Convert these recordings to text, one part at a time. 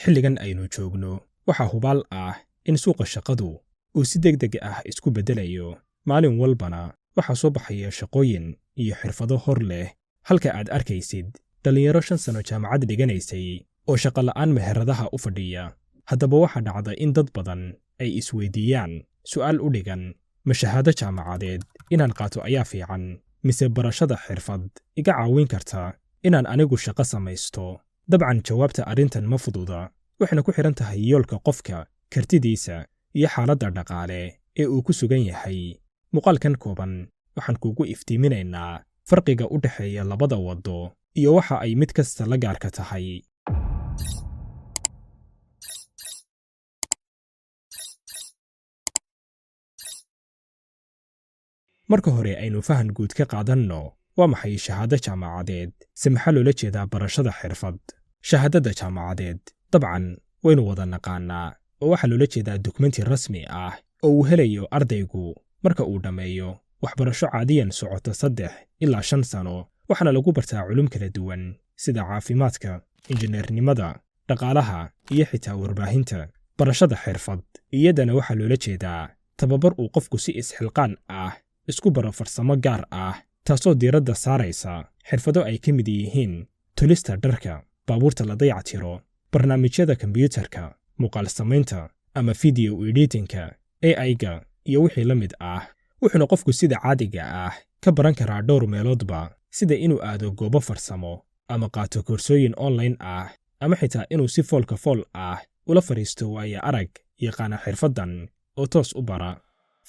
xilligan aynu joogno waxaa hubaal ah in suuqa shaqadu uu si degdeg ah isku beddelayo maalin walbana waxaa soo baxaya shaqooyin iyo xirfado hor leh halka aad arkaysid dhalinyaro 5 sano jaamacad dhiganaysay oo shaqo la'aan meheradaha u fadhiya. haddaba waxaa dhacda in dad badan ay isweydiiyaan su'aal u dhigan ma shahaado jaamacadeed inaan qaato ayaa fiican mise barashada xirfad iga caawin karta inaan anigu shaqo samaysto. dabcan jawaabta arrintan ma fududa, waxayna ku xiran tahay yoolka qofka, kartidiisa iyo xaaladda dhaqaale ee uu ku sugan yahay. muuqaalkan kooban waxaan kuugu iftiiminaynaa farqiga u dhexeeya labada waddo iyo waxa ay mid kasta la gaarka tahay. marka hore aynu fahan guud ka qaadanno waa maxay shahaado jaamacadeed se maxaa loola jeedaa barashada xirfad. shahaadada jaamacadeed dabcan waynu wada naqaanaa oo waxaa loola jeedaa dukumenti rasmi ah oo uu helayo ardaygu marka uu dhammeeyo waxbarasho caadiyan socota 3 ilaa 5 sano. waxaana lagu bartaa culum kala duwan sida caafimaadka, injineernimada, dhaqaalaha iyo xitaa warbaahinta. barashada xirfad iyadana waxaa loola jeedaa tababar uu qofku si isxilqaan ah isku baro farsamo gaar ah taasoo diiradda saaraysa xirfado ay ka mid yihiin tulista dharka, baabuurta la dayactiro, barnaamijyada kombiyuutarka, muuqaal samaynta ama video editingka, AI-ga iyo wixii la mid ah. wuxuuna qofku sida caadiga ah ka baran karaa dhowr meeloodba, sida inuu aado goobo farsamo ama qaato koorsooyin online ah ama xitaa inuu si foolka fool ah ula fariisto waaya arag yaqaana xirfaddan oo toos u bara.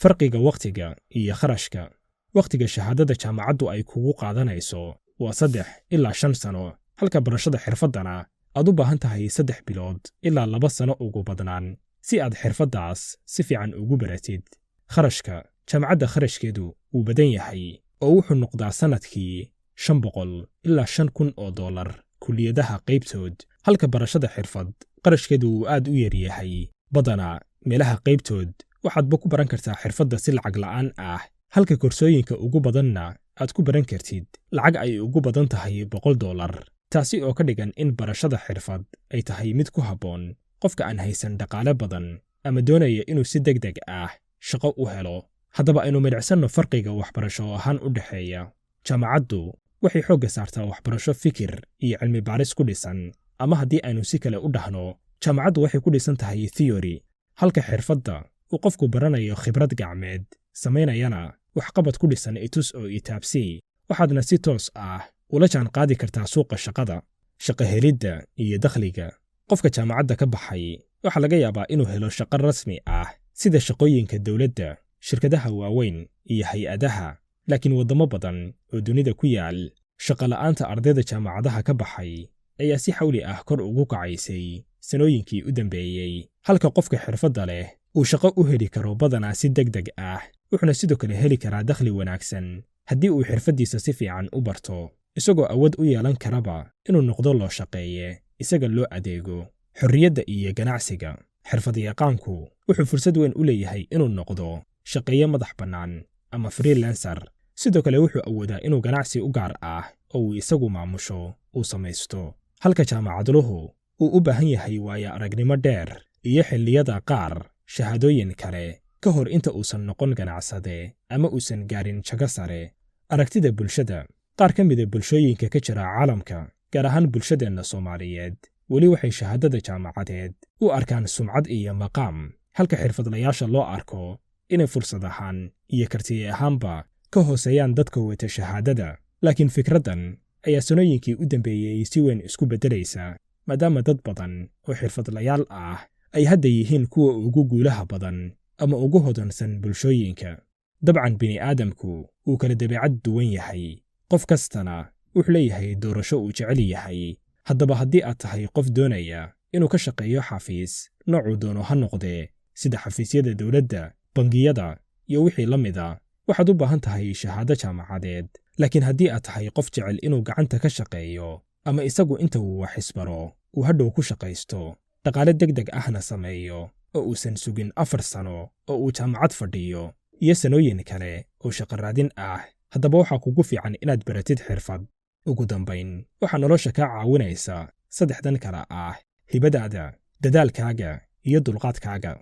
farqiga waqtiga iyo kharashka. waqtiga shahaadada jaamacaddu ay kugu qaadanayso waa 3 ilaa 5 sano, halka barashada xirfaddana aad u baahan tahay 3 bilood ilaa 2 sano ugu badnaan si aad xirfaddaas si fiican ugu baratid. kharashka. jaamacadda kharashkeedu wuu badan yahay oo wuxuu noqdaa sanadkii $500 ilaa $5,000 kulliyadaha qaybtood, halka barashada xirfad qarashkeedu wuu aad u yar yahay. badanaa meelaha qaybtood waxaadba ku baran kartaa xirfadda si lacag la'aan ah, halka koorsooyinka ugu badanna aad ku baran kartid lacag ay ugu badan tahay $100. taasi oo ka dhigan in barashada xirfad ay tahay mid ku habboon qofka aan haysan dhaqaale badan ama doonaya inuu si degdeg ah shaqo u helo. haddaba aynu midhacsanno farqiga waxbarasho ahaan u dhexeeya. jaamacaddu waxay xoogga saartaa waxbarasho fikir iyo cilmi baaris ku dhisan, ama haddii aynu si kale u dhahno, jaamacaddu waxay ku dhisan tahay theory, halka xirfadda uu qofku baranayo khibrad gacmeed, samaynayana waxqabad ku dhisan itus oo itaabsi. waxaadna si toos ah ula jaan qaadi kartaa suuqa shaqada, shaqo helidda iyo dakhliga. qofka jaamacadda ka baxay waxaa laga yaabaa inuu helo shaqo rasmi ah sida shaqooyinka dawladda, shirkadaha waaweyn iyo hay-adaha. laakiin waddamo badan oo dunida ku yaal, shaqo la'aanta ardayda jaamacadaha ka baxay ayaa si xawli ah kor ugu kacaysay sanooyinkii u dambeeyey, halka qofka xirfadda leh uu shaqo u heli karo badanaa si degdeg ah. wuxuuna sidoo kale heli karaa dakhli wanaagsan haddii uu xirfaddiisa si fiican u barto, isagoo awood u yeelan karaba inuu noqdo loo shaqeeye, isaga loo adeego. xorriyadda iyo ganacsiga. xirfadyaqaanku wuxuu fursad weyn u leeyahay inuu noqdo shaqeeye madax bannaan ama freelancer. sidoo kale wuxuu awoodaa inuu ganacsi u gaar ah oo uu isagu maamusho uu samaysto, halka jaamacadluhu uu u baahan yahay waaya aragnimo dheer iyo xilliyada qaar shahaadooyin kale ka hor inta uusan noqon ganacsade ama uusan gaarin jago sare. aragtida bulshada. qaar ka mida bulshooyinka ka jira caalamka, gaar ahaan bulshadeenna Soomaaliyeed, weli waxay shahaadada jaamacadeed u arkaan sumcad iyo maqaam, halka xirfadlayaasha loo arko inay fursad ahaan iyo kartiye ahaanba ka hooseeyaan dadka wata shahaadada. laakiin fikraddan ayaa sanooyinkii u dambeeyey si weyn isku beddelaysa, maadaama dad badan oo xirfadlayaal ah ay hadda yihiin kuwa ugu guulaha badan ama ugu hodansan bulshooyinka. dabcan bini'aadamku wuu kala dabeecad duwan yahay, qof kastana wuxuu leeyahay doorasho uu jecel yahay. haddaba haddii aad tahay qof doonaya inuu ka shaqeeyo xafiis noocuu doono ha noqdee, sida xafiisyada dawladda, bangiyada iyo wixii la mida, waxaad u baahan tahay shahaado jaamacadeed. laakiin haddii aad tahay qof jecel inuu gacanta ka shaqeeyo ama isagu inta uu wax isbaro uu hadhow ku shaqaysto, dhaqaale degdeg ahna sameeyo oo uusan sugin 4 sano oo uu jaamacad fadhiyo iyo sanooyin kale oo shaqo raadin ah, haddaba waxaa kugu fiican inaad baratid xirfad. ugu dambayn, waxaa nolosha kaa caawinaysa 3dan kala ah: hibadaada, dadaalkaaga iyo dulqaadkaaga.